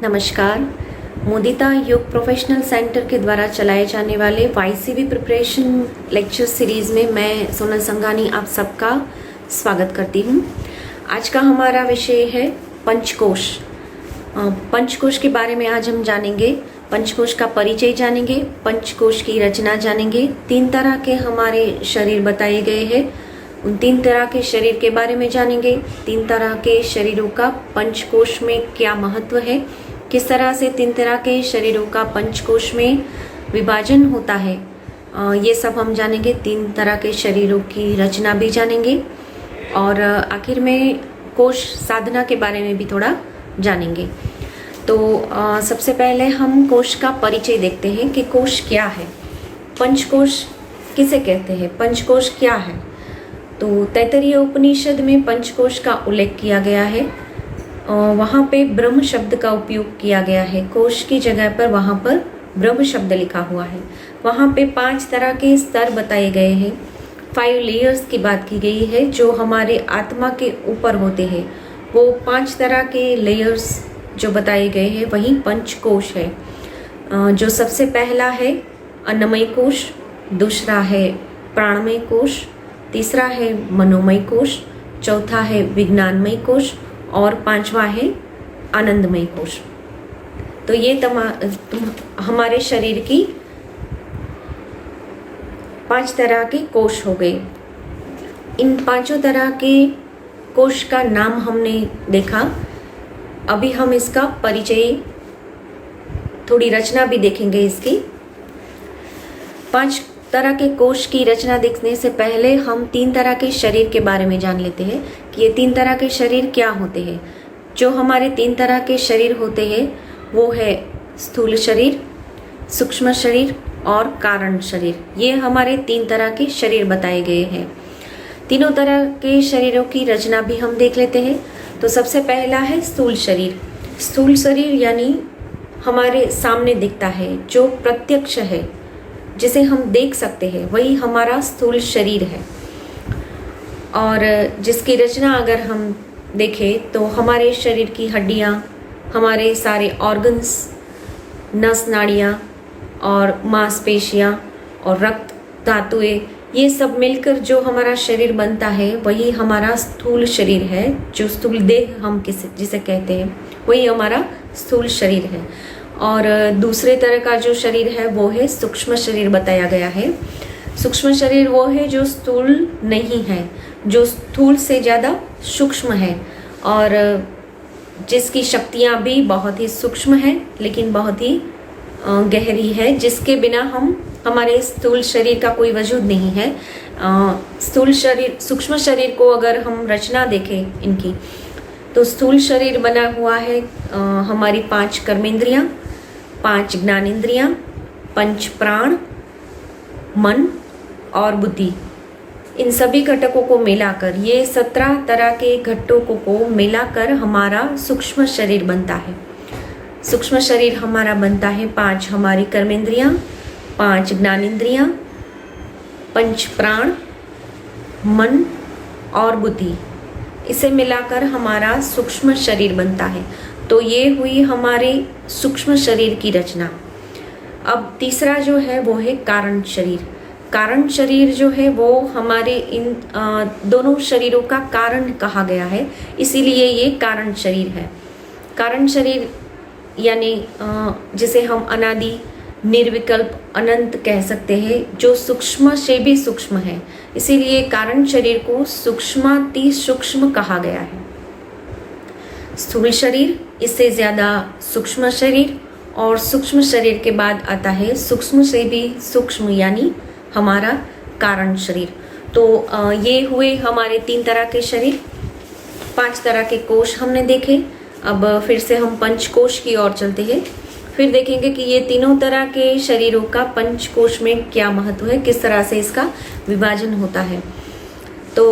नमस्कार। मुदिता योग professional centre के द्वारा चलाए जाने वाले वाईसीबी प्रिपरेशन लेक्चर सीरीज़ में मैं सोनल संघानी आप सबका स्वागत करती हूँ। आज का हमारा विषय है पंचकोश। पंचकोश के बारे में आज हम जानेंगे। पंचकोश का परिचय जानेंगे, पंचकोश की रचना जानेंगे। 3 तरह के हमारे शरीर बताए गए हैं, उन 3 तरह के शरीर के बारे में जानेंगे। 3 तरह के शरीरों का पंचकोश में क्या महत्व है, किस तरह से 3 तरह के शरीरों का पंचकोश में विभाजन होता है, ये सब हम जानेंगे। 3 तरह के शरीरों की रचना भी जानेंगे और आखिर में कोश साधना के बारे में भी थोड़ा जानेंगे। तो सबसे पहले हम कोश का परिचय देखते हैं कि कोश क्या है, पंचकोश किसे कहते हैं, पंचकोश क्या है। तो तैत्तरीय उपनिषद में पंचकोश का उल्लेख किया गया है। वहाँ पे ब्रह्म शब्द का उपयोग किया गया है। कोश की जगह पर वहाँ पर ब्रह्म शब्द लिखा हुआ है। वहाँ पे 5 तरह के स्तर बताए गए हैं। 5 लेयर्स की बात की गई है जो हमारे आत्मा के ऊपर होते हैं। वो 5 तरह के लेयर्स जो बताए गए हैं वही पंचकोश है। जो सबसे पहला है अन्नमय कोश, दूसरा है प्राणमय कोश, तीसरा है मनोमय कोश, चौथा है विज्ञानमय कोश और 5वां है आनंदमय कोश। तो ये हमारे शरीर की 5 तरह के कोश हो गए। इन 5 तरह के कोश का नाम हमने देखा। अभी हम इसका परिचय, थोड़ी रचना भी देखेंगे इसकी। 5 तरह के कोश की रचना देखने से पहले हम 3 तरह के शरीर के बारे में जान लेते हैं कि ये 3 तरह के शरीर क्या होते हैं। जो हमारे 3 तरह के शरीर होते हैं वो है स्थूल शरीर, सूक्ष्म शरीर और कारण शरीर। ये हमारे 3 तरह के शरीर बताए गए हैं। तीनों तरह के शरीरों की रचना भी हम देख लेते हैं। तो सबसे पहला है स्थूल शरीर। स्थूल शरीर यानी हमारे सामने दिखता है, जो प्रत्यक्ष है, जिसे हम देख सकते हैं, वही हमारा स्थूल शरीर है। और जिसकी रचना अगर हम देखें तो हमारे शरीर की हड्डियाँ, हमारे सारे ऑर्गन्स, नस नाड़ियाँ और मांसपेशियाँ और रक्त धातुएं, ये सब मिलकर जो हमारा शरीर बनता है वही हमारा स्थूल शरीर है। जो स्थूल देह हम जिसे कहते हैं वही हमारा स्थूल शरीर है। और दूसरे तरह का जो शरीर है वो है सूक्ष्म शरीर बताया गया है। सूक्ष्म शरीर वो है जो स्थूल नहीं है, जो स्थूल से ज़्यादा सूक्ष्म है और जिसकी शक्तियाँ भी बहुत ही सूक्ष्म है लेकिन बहुत ही गहरी है, जिसके बिना हमारे स्थूल शरीर का कोई वजूद नहीं है। स्थूल शरीर, सूक्ष्म शरीर को अगर हम रचना देखें इनकी, तो स्थूल शरीर बना हुआ है हमारी 5 कर्मेंद्रियाँ, 5 ज्ञानेंद्रियाँ, 5 प्राण, मन और बुद्धि। इन सभी घटकों को मिलाकर, ये 17 तरह के घटकों को मिलाकर हमारा सूक्ष्म शरीर बनता है। सूक्ष्म शरीर हमारा बनता है 5 हमारी कर्मेंद्रियाँ, 5 ज्ञानेंद्रियाँ, 5 प्राण, मन और बुद्धि। इसे मिलाकर हमारा सूक्ष्म शरीर बनता है। तो ये हुई हमारे सूक्ष्म शरीर की रचना। अब तीसरा जो है वो है कारण शरीर। कारण शरीर जो है वो हमारे इन दोनों शरीरों का कारण कहा गया है, इसीलिए ये कारण शरीर है। कारण शरीर यानी जिसे हम अनादि, निर्विकल्प, अनंत कह सकते हैं, जो सूक्ष्म से भी सूक्ष्म है, इसीलिए कारण शरीर को सूक्ष्माति सूक्ष्म कहा गया है। स्थूल शरीर, इससे ज़्यादा सूक्ष्म शरीर और सूक्ष्म शरीर के बाद आता है सूक्ष्म से भी सूक्ष्म यानी हमारा कारण शरीर। तो ये हुए हमारे 3 तरह के शरीर, 5 तरह के कोश हमने देखे। अब फिर से हम पंचकोश की ओर चलते हैं। फिर देखेंगे कि ये तीनों तरह के शरीरों का पंचकोश में क्या महत्व है, किस तरह से इसका विभाजन होता है। तो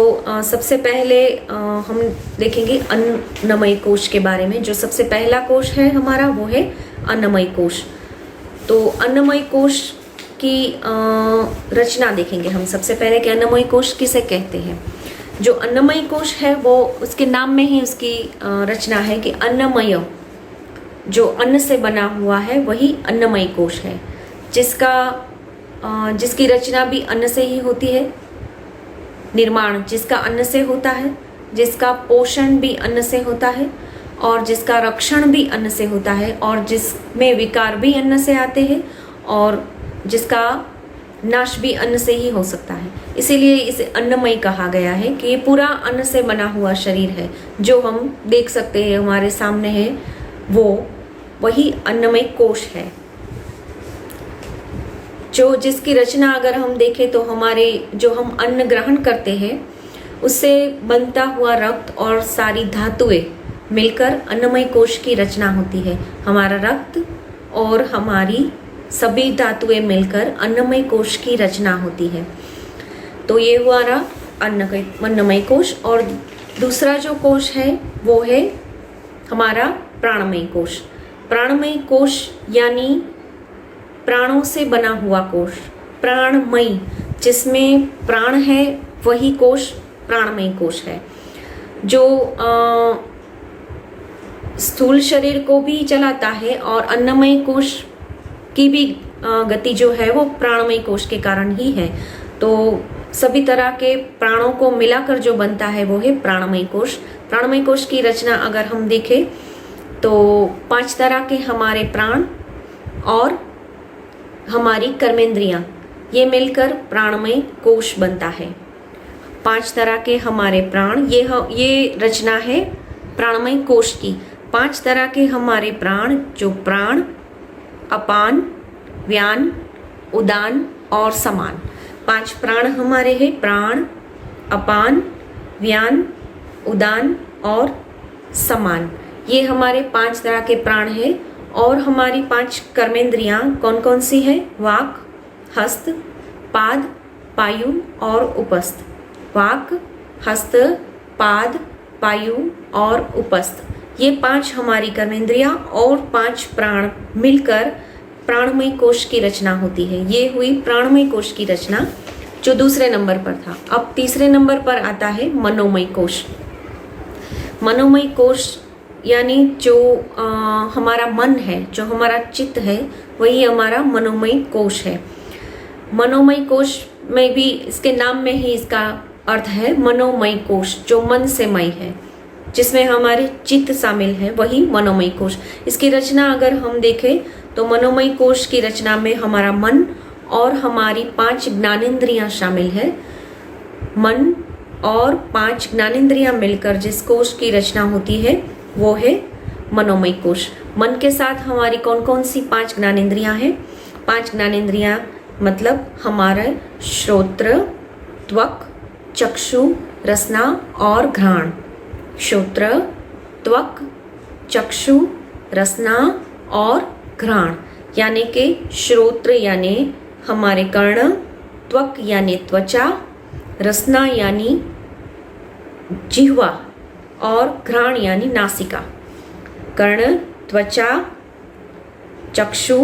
सबसे पहले हम देखेंगे अन्नमय कोश के बारे में। जो सबसे पहला कोश है हमारा वो है अन्नमय कोश। तो अन्नमय कोश की रचना देखेंगे हम सबसे पहले कि अन्नमय कोश किसे कहते हैं। जो अन्नमय कोश है वो उसके नाम में ही उसकी रचना है कि अन्नमय, जो अन्न से बना हुआ है वही अन्नमय कोश है, जिसकी रचना भी अन्न से ही होती है, निर्माण जिसका अन्न से होता है, जिसका पोषण भी अन्न से होता है और जिसका रक्षण भी अन्न से होता है और जिसमें विकार भी अन्न से आते हैं और जिसका नाश भी अन्न से ही हो सकता है। इसीलिए इसे अन्नमय कहा गया है कि ये पूरा अन्न से बना हुआ शरीर है। जो हम देख सकते हैं हमारे सामने है वो वही अन्नमय कोश है, जो जिसकी रचना अगर हम देखें तो हमारे जो हम अन्न ग्रहण करते हैं उससे बनता हुआ रक्त और सारी धातुएं मिलकर अन्नमय कोश की रचना होती है। हमारा रक्त और हमारी सभी धातुएं मिलकर अन्नमय कोश की रचना होती है। तो ये हुआ रहा अन्नमय कोश। और दूसरा जो कोश है वो है हमारा प्राणमय कोश। प्राणमय कोश यानी प्राणों से बना हुआ कोश, प्राणमय जिसमें प्राण है वही कोश प्राणमय कोश है, जो स्थूल शरीर को भी चलाता है और अन्नमय कोश की भी गति जो है वो प्राणमय कोश के कारण ही है। तो सभी तरह के प्राणों को मिलाकर जो बनता है वो है प्राणमय कोश। प्राणमय कोश की रचना अगर हम देखें तो 5 तरह के हमारे प्राण और हमारी कर्मेंद्रियां ये मिलकर प्राणमय कोश बनता है। 5 तरह के हमारे प्राण, ये रचना है प्राणमय कोश की। 5 तरह के हमारे प्राण, जो प्राण, अपान, व्यान, उदान और समान। 5 प्राण हमारे हैं, प्राण, अपान, व्यान, उदान और समान। ये हमारे 5 तरह के प्राण हैं। और हमारी 5 कर्मेंद्रियां कौन कौन सी है? वाक, हस्त, पाद, पायु और उपस्थ। वाक, हस्त, पाद, पायु और उपस्थ, ये 5 हमारी कर्मेंद्रियां और 5 प्राण मिलकर प्राणमय कोश की रचना होती है। ये हुई प्राणमय कोश की रचना, जो दूसरे नंबर पर था। अब तीसरे नंबर पर आता है मनोमय कोश। मनोमय कोश यानी जो हमारा मन है, जो हमारा चित्त है, वही हमारा मनोमय कोश है। मनोमय कोश में भी इसके नाम में ही इसका अर्थ है मनोमय कोश, जो मन से मय है, जिसमें हमारे चित्त शामिल है, वही मनोमय कोश। इसकी रचना अगर हम देखें तो मनोमय कोश की रचना में हमारा मन और हमारी 5 ज्ञानेंद्रियां शामिल है। मन और 5 ज्ञानेंद्रियां मिलकर जिस कोश की रचना होती है वो है मनोमय कोश। मन के साथ हमारी कौन कौन सी 5 ज्ञानेंद्रियां हैं? 5 ज्ञानेंद्रियां मतलब हमारा श्रोत्र, त्वक, चक्षु, रसना और घ्राण। श्रोत्र, त्वक, चक्षु, रसना और घ्राण, यानी कि श्रोत्र यानी हमारे कर्ण, त्वक यानी त्वचा, रसना यानी जिह्वा और घ्राण यानी नासिका। कर्ण, त्वचा, चक्षु,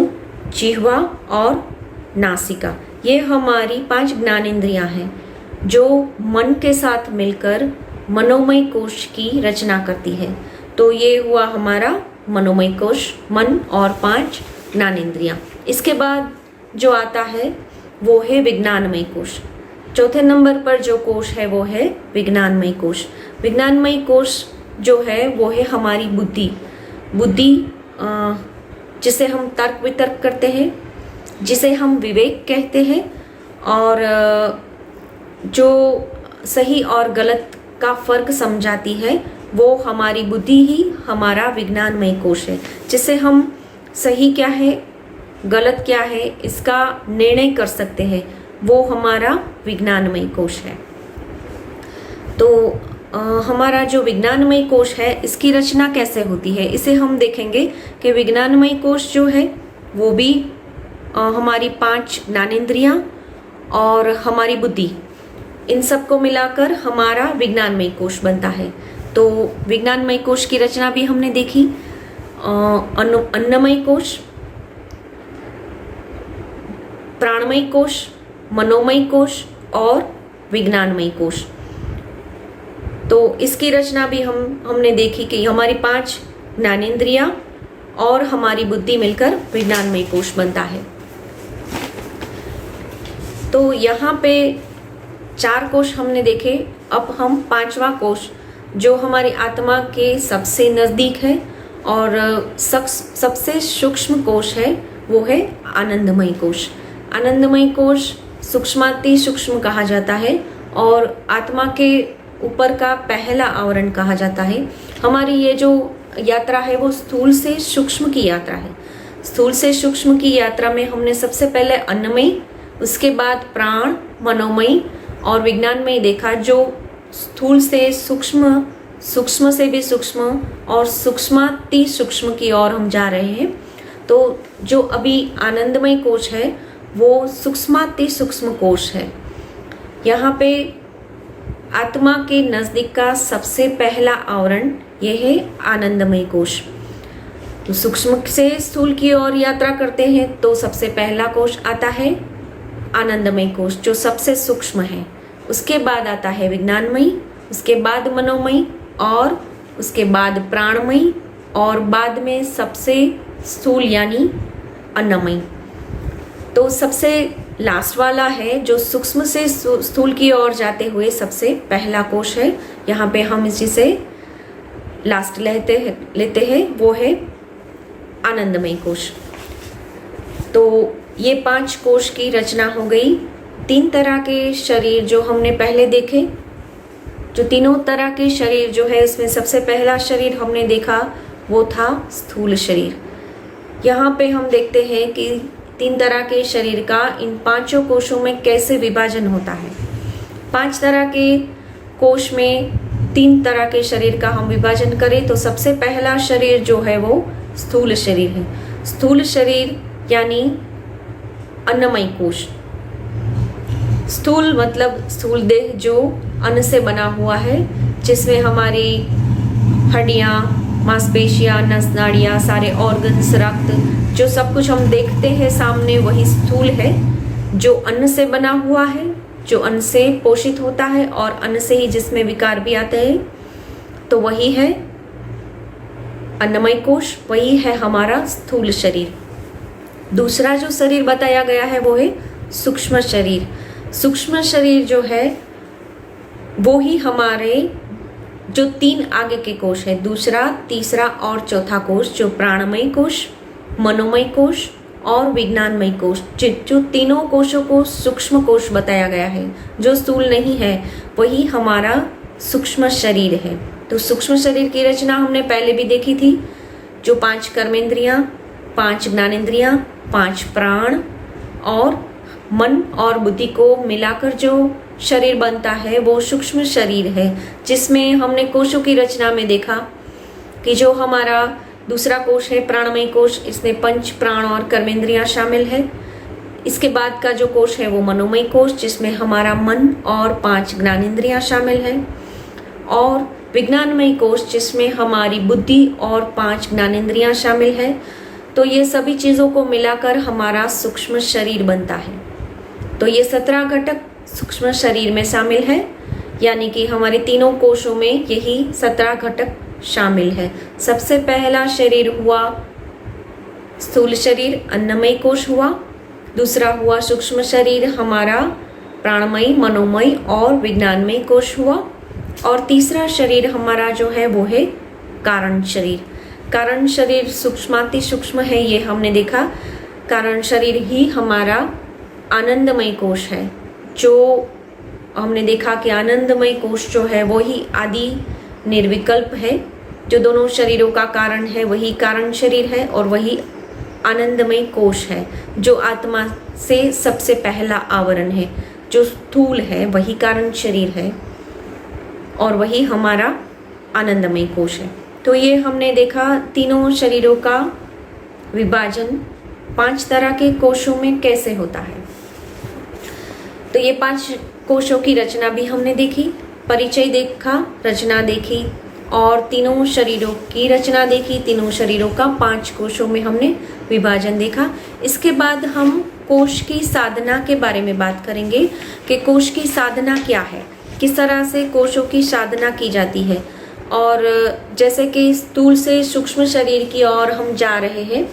जिह्वा और नासिका, ये हमारी 5 ज्ञानेंद्रियां हैं जो मन के साथ मिलकर मनोमय कोश की रचना करती है। तो ये हुआ हमारा मनोमय कोश, मन और 5 ज्ञानेंद्रियां। इसके बाद जो आता है वो है विज्ञानमय कोश। चौथे नंबर पर जो कोश है वो है विज्ञानमय कोश। विज्ञानमय कोश जो है वो है हमारी बुद्धि। बुद्धि जिसे हम तर्क वितर्क करते हैं, जिसे हम विवेक कहते हैं, और जो सही और गलत का फर्क समझाती है, वो हमारी बुद्धि ही हमारा विज्ञानमय कोश है, जिससे हम सही क्या है, गलत क्या है, इसका निर्णय कर सकते हैं, वो हमारा विज्ञानमय कोश है। तो हमारा जो विज्ञानमय कोश है, इसकी रचना कैसे होती है, इसे हम देखेंगे कि विज्ञानमय कोश जो है वो भी हमारी 5 ज्ञानेंद्रियां और हमारी बुद्धि, इन सबको मिलाकर हमारा विज्ञानमय कोश बनता है। तो विज्ञानमय कोश की रचना भी हमने देखी, अन्नमय कोश, प्राणमय कोश, मनोमय कोश और विज्ञानमय कोश। तो इसकी रचना भी हमने देखी कि हमारी 5 ज्ञानेंद्रियां और हमारी बुद्धि मिलकर विज्ञानमय कोश बनता है। तो यहाँ पे 4 कोश हमने देखे। अब हम 5वां कोश जो हमारी आत्मा के सबसे नजदीक है और सबसे सूक्ष्म कोश है वो है आनंदमय कोश। आनंदमय कोश सूक्ष्माति सूक्ष्म कहा जाता है और आत्मा के ऊपर का पहला आवरण कहा जाता है। हमारी ये जो यात्रा है वो स्थूल से सूक्ष्म की यात्रा है। स्थूल से सूक्ष्म की यात्रा में हमने सबसे पहले अन्नमय, उसके बाद प्राण, मनोमय और विज्ञानमय देखा, जो स्थूल से सूक्ष्म, सूक्ष्म से भी सूक्ष्म और सूक्ष्माति सूक्ष्म की ओर हम जा रहे हैं। तो जो अभी आनंदमय कोश है वो सूक्ष्माति सूक्ष्म कोश है। यहाँ पे आत्मा के नजदीक का सबसे पहला आवरण यह है आनंदमय कोश। तो सूक्ष्म से स्थूल की ओर यात्रा करते हैं तो सबसे पहला कोश आता है आनंदमय कोश जो सबसे सूक्ष्म है। उसके बाद आता है विज्ञानमय, उसके बाद मनोमय और उसके बाद प्राणमय और बाद में सबसे स्थूल यानी अन्नमय। तो सबसे लास्ट वाला है जो सूक्ष्म से स्थूल की ओर जाते हुए सबसे पहला कोश है। यहाँ पे हम इसी से लास्ट लेते हैं वो है आनंदमय कोश। तो ये 5 कोश की रचना हो गई। 3 तरह के शरीर जो हमने पहले देखे, जो तीनों तरह के शरीर जो है इसमें सबसे पहला शरीर हमने देखा वो था स्थूल शरीर। यहाँ पे हम देखते हैं कि 3 तरह के शरीर का इन 5 कोशों में कैसे विभाजन होता है। 5 तरह के कोश में 3 तरह के शरीर का हम विभाजन करें तो सबसे पहला शरीर जो है वो स्थूल शरीर है। स्थूल शरीर यानी अन्नमय कोश। स्थूल मतलब स्थूल देह जो अन्न से बना हुआ है, जिसमें हमारी हड्डियाँ, मांसपेशियाँ, नस नाड़ियाँ, सारे ऑर्गन्स, रक्त, जो सब कुछ हम देखते हैं सामने वही स्थूल है, जो अन्न से बना हुआ है, जो अन्न से पोषित होता है और अन्न से ही जिसमें विकार भी आते हैं, तो वही है अन्नमय कोश, वही है हमारा स्थूल शरीर। दूसरा जो शरीर बताया गया है वो है सूक्ष्म शरीर। सूक्ष्म शरीर जो है वो ही हमारे जो 3 आगे के कोश है, दूसरा, तीसरा और चौथा कोश, जो प्राणमय कोश, मनोमय कोश और विज्ञानमय कोश, जो तीनों कोशों को सूक्ष्म कोश बताया गया है, जो स्थूल नहीं है, वही हमारा सूक्ष्म शरीर है। तो सूक्ष्म शरीर की रचना हमने पहले भी देखी थी, जो 5 कर्मेंद्रियां, 5 ज्ञानेंद्रियां, 5 प्राण और मन और बुद्धि को मिलाकर जो शरीर बनता है वो सूक्ष्म शरीर है, जिसमें हमने कोशों की रचना में देखा कि जो हमारा दूसरा कोश है प्राणमय कोश, इसमें 5 प्राण और कर्मेंद्रियां शामिल है। इसके बाद का जो कोश है वो मनोमय कोश, जिसमें हमारा मन और 5 ज्ञानेंद्रियां शामिल है, और विज्ञानमय कोश जिसमें हमारी बुद्धि और 5 ज्ञानेंद्रियां शामिल है। तो ये सभी चीज़ों को मिलाकर हमारा सूक्ष्म शरीर बनता है। तो ये 17 घटक सूक्ष्म शरीर में शामिल है, यानी कि हमारे तीनों कोशों में यही 17 घटक शामिल है। सबसे पहला शरीर हुआ स्थूल शरीर, अन्नमय कोश हुआ। दूसरा हुआ सूक्ष्म शरीर हमारा प्राणमय, मनोमय और विज्ञानमय कोश हुआ। और तीसरा शरीर हमारा जो है वो है कारण शरीर। कारण शरीर सूक्ष्माति सूक्ष्म है, ये हमने देखा। कारण शरीर ही हमारा आनंदमय कोश है, जो हमने देखा कि आनंदमय कोश जो है वो ही आदि निर्विकल्प है, जो दोनों शरीरों का कारण है, वही कारण शरीर है और वही आनंदमय कोश है, जो आत्मा से सबसे पहला आवरण है। जो स्थूल है वही कारण शरीर है और वही हमारा आनंदमय कोश है। तो ये हमने देखा तीनों शरीरों का विभाजन 5 तरह के कोशों में कैसे होता है। तो ये 5 कोशों की रचना भी हमने देखी, परिचय देखा, रचना देखी और तीनों शरीरों की रचना देखी। तीनों शरीरों का 5 कोशों में हमने विभाजन देखा। इसके बाद हम कोश की साधना के बारे में बात करेंगे कि कोश की साधना क्या है, किस तरह से कोशों की साधना की जाती है और जैसे कि स्थूल से सूक्ष्म शरीर की ओर हम जा रहे हैं,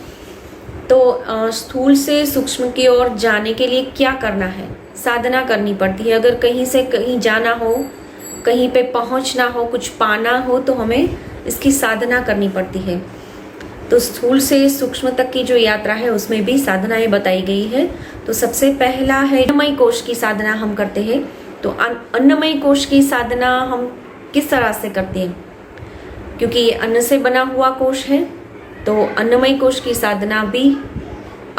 तो स्थूल से सूक्ष्म की ओर जाने के लिए क्या करना है? साधना करनी पड़ती है। अगर कहीं से कहीं जाना हो, कहीं पे पहुंचना हो, कुछ पाना हो, तो हमें इसकी साधना करनी पड़ती है। तो स्थूल से सूक्ष्म तक की जो यात्रा है उसमें भी साधनाएं बताई गई है। तो सबसे पहला है अन्नमय कोश की साधना हम करते हैं। तो अन्नमय कोश की साधना हम किस तरह से करते हैं? क्योंकि ये अन्न से बना हुआ कोश है, तो अन्नमय कोश की साधना भी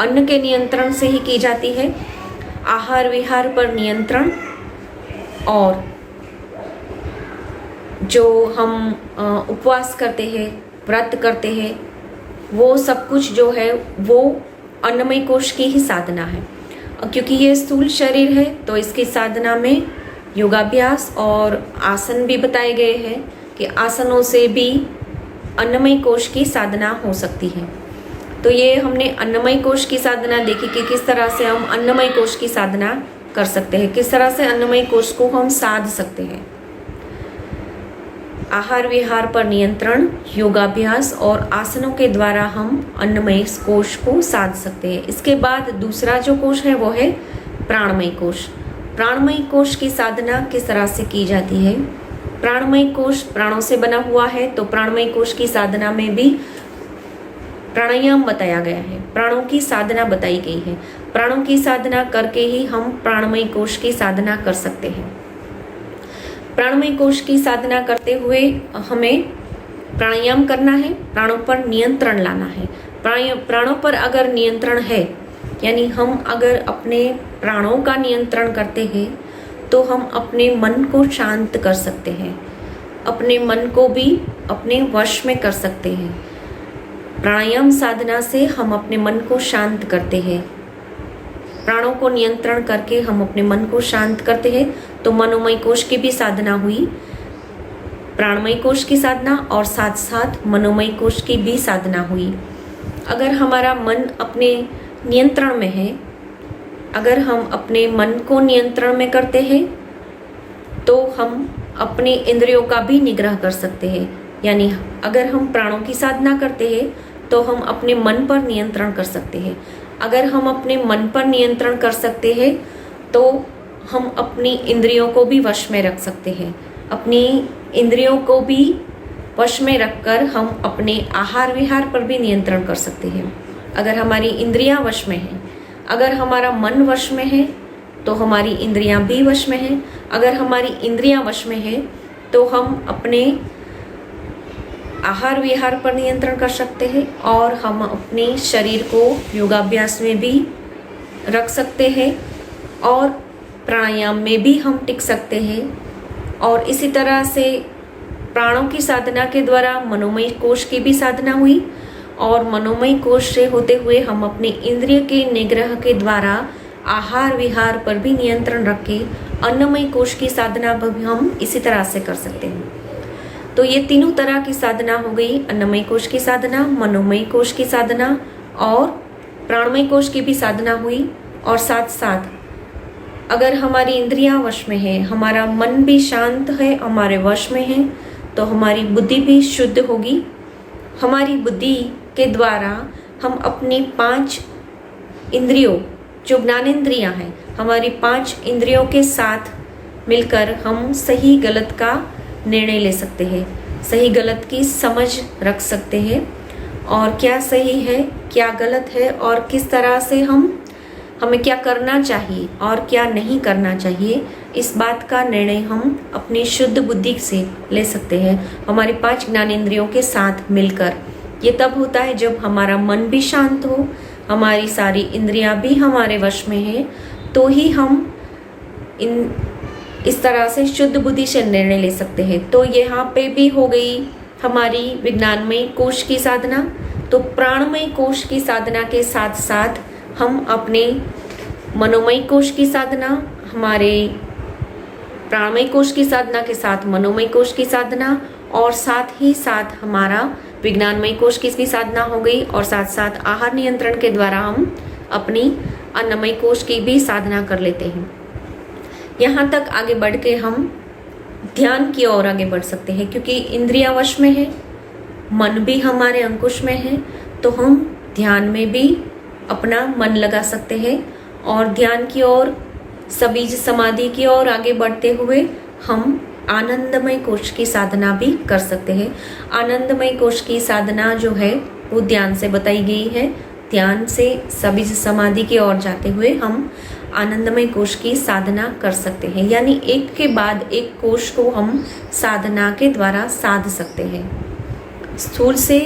अन्न के नियंत्रण से ही की जाती है। आहार विहार पर नियंत्रण, और जो हम उपवास करते हैं, व्रत करते हैं, वो सब कुछ जो है वो अन्नमय कोश की ही साधना है। क्योंकि ये स्थूल शरीर है, तो इसकी साधना में योगाभ्यास और आसन भी बताए गए हैं कि आसनों से भी अन्नमय कोश की साधना हो सकती है। तो ये हमने अन्नमय कोश की साधना देखी कि किस तरह से हम अन्नमय कोश की साधना कर सकते हैं, किस तरह से अन्नमय कोश को हम साध सकते हैं। आहार विहार पर नियंत्रण, योगाभ्यास और आसनों के द्वारा हम अन्नमय कोश को साध सकते हैं। इसके बाद दूसरा जो कोश है वो है प्राणमय कोश। प्राणमय कोश की साधना किस तरह से की जाती है? प्राणमय कोश प्राणों से बना हुआ है, तो प्राणमय कोश की साधना में भी प्राणायाम बताया गया है, प्राणों की साधना बताई गई है। प्राणों की साधना करके ही हम प्राणमय कोश की साधना कर सकते हैं। प्राणमय कोश की साधना करते हुए हमें प्राणायाम करना है, प्राणों पर नियंत्रण लाना है। प्राणों पर अगर नियंत्रण है, यानी हम अगर अपने प्राणों का नियंत्रण करते हैं, तो हम अपने मन को शांत कर सकते हैं, अपने मन को भी अपने वश में कर सकते हैं। प्राणायाम साधना से हम अपने मन को शांत करते हैं। प्राणों को नियंत्रण करके हम अपने मन को शांत करते हैं। तो मनोमय कोश की भी साधना हुई, प्राणमय कोश की साधना, और साथ साथ मनोमय कोश की भी साधना हुई। अगर हमारा मन अपने नियंत्रण में है, अगर हम अपने मन को नियंत्रण में करते हैं, तो हम अपने इंद्रियों का भी निग्रह कर सकते हैं। यानी अगर हम प्राणों की साधना करते हैं, तो हम अपने मन पर नियंत्रण कर सकते हैं। अगर हम अपने मन पर नियंत्रण कर सकते हैं, तो हम अपनी इंद्रियों को भी वश में रख सकते हैं। अपनी इंद्रियों को भी वश में रखकर हम अपने आहार विहार पर भी नियंत्रण कर सकते हैं। अगर हमारी इंद्रियां वश में हैं, अगर हमारा मन वश में है, तो हमारी इंद्रियां भी वश में हैं। अगर हमारी इंद्रियां वश में है, तो हम अपने आहार विहार पर नियंत्रण कर सकते हैं, और हम अपने शरीर को योगाभ्यास में भी रख सकते हैं, और प्राणायाम में भी हम टिक सकते हैं। और इसी तरह से प्राणों की साधना के द्वारा मनोमय कोश की भी साधना हुई, और मनोमय कोश से होते हुए हम अपने इंद्रिय के निग्रह के द्वारा आहार विहार पर भी नियंत्रण रख के अन्नमय कोश की साधना भी हम इसी तरह से कर सकते हैं। तो ये तीनों तरह की साधना हो गई, अन्नमय कोश की साधना, मनोमय कोश की साधना और प्राणमय कोश की भी साधना हुई। और साथ साथ अगर हमारी इंद्रियां वश में है, हमारा मन भी शांत है, हमारे वश में है, तो हमारी बुद्धि भी शुद्ध होगी। हमारी बुद्धि के द्वारा हम अपनी 5 इंद्रियों, जो ज्ञानेंद्रियां हैं, हमारी 5 इंद्रियों के साथ मिलकर हम सही गलत का निर्णय ले सकते हैं, सही गलत की समझ रख सकते हैं, और क्या सही है, क्या गलत है, और किस तरह से हमें क्या करना चाहिए और क्या नहीं करना चाहिए, इस बात का निर्णय हम अपनी शुद्ध बुद्धि से ले सकते हैं, हमारी 5 ज्ञानेंद्रियों के साथ मिलकर। ये तब होता है जब हमारा मन भी शांत हो, हमारी सारी इंद्रियां भी हमारे वश में है, तो ही हम इस तरह से शुद्ध बुद्धि से निर्णय ले सकते हैं। तो यहाँ पे भी हो गई हमारी विज्ञानमय कोश की साधना। तो प्राणमय कोश की साधना के साथ साथ हम अपने मनोमय कोश की साधना, हमारे प्राणमय कोश की साधना के साथ मनोमय कोश की साधना, और साथ ही साथ हमारा विज्ञानमय कोश की भी साधना हो गई, और साथ साथ आहार नियंत्रण के द्वारा हम अपनी अन्नमय कोश की भी साधना कर लेते हैं। यहाँ तक आगे बढ़ के हम ध्यान की ओर आगे बढ़ सकते हैं, क्योंकि इंद्रिया वश में है, मन भी हमारे अंकुश में है, तो हम ध्यान में भी अपना मन लगा सकते हैं और ध्यान की ओर, सबीज समाधि की ओर आगे बढ़ते हुए हम आनंदमय कोश की साधना भी कर सकते हैं। आनंदमय कोश की साधना जो है वो ध्यान से बताई गई है। ध्यान से सबीज समाधि की ओर जाते हुए हम आनंदमय कोश की साधना कर सकते हैं, यानी एक के बाद एक कोश को हम साधना के द्वारा साध सकते हैं। स्थूल से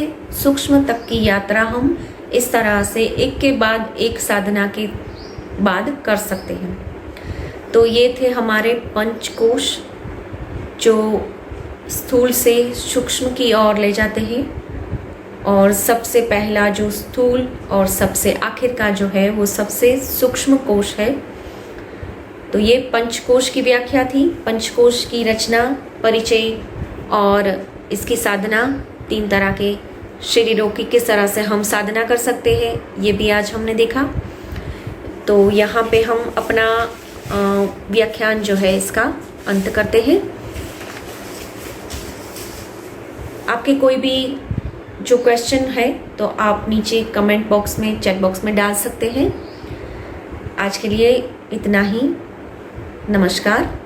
सूक्ष्म तक की यात्रा हम इस तरह से एक के बाद एक साधना के बाद कर सकते हैं। तो ये थे हमारे पंचकोश जो स्थूल से सूक्ष्म की ओर ले जाते हैं, और सबसे पहला जो स्थूल और सबसे आखिर का जो है वो सबसे सूक्ष्म कोश है। तो ये पंचकोश की व्याख्या थी, पंचकोश की रचना, परिचय और इसकी साधना। 3 तरह के शरीरों की किस तरह से हम साधना कर सकते हैं ये भी आज हमने देखा। तो यहाँ पे हम अपना व्याख्यान जो है इसका अंत करते हैं। आपके कोई भी जो क्वेश्चन है तो आप नीचे कमेंट बॉक्स में, चैट बॉक्स में डाल सकते हैं। आज के लिए इतना ही। नमस्कार।